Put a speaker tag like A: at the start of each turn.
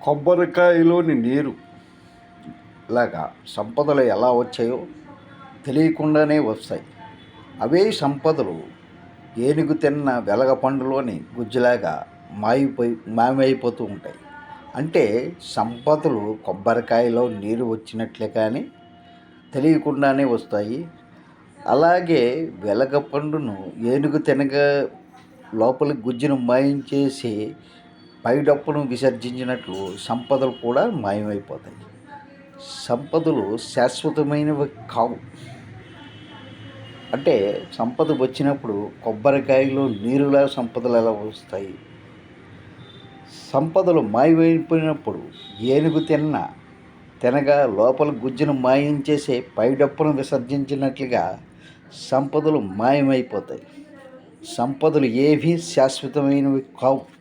A: కొబ్బరికాయలోని నీరు లాగా సంపదలు ఎలా వచ్చాయో తెలియకుండానే వస్తాయి. అవే సంపదలు ఏనుగు తిన్న వెలగపండులోని గుజ్జులాగా మాయమైపోతూ ఉంటాయి. అంటే సంపదలు కొబ్బరికాయలో నీరు వచ్చినట్లే కానీ తెలియకుండానే వస్తాయి. అలాగే వెలగపండును ఏనుగు తినగా లోపలి గుజ్జును మాయించేసి పైడప్పును విసర్జించినట్లు సంపదలు కూడా మాయమైపోతాయి. సంపదలు శాశ్వతమైనవి కావు. అంటే సంపద వచ్చినప్పుడు కొబ్బరికాయలో నీరులా సంపదలు ఎలా వస్తాయి? సంపదలు మాయమైపోయినప్పుడు ఏనుగు తినగా లోపల గుజ్జును మాయించేసే పైడప్పును విసర్జించినట్లుగా సంపదలు మాయమైపోతాయి. సంపదలు ఏవీ శాశ్వతమైనవి కావు.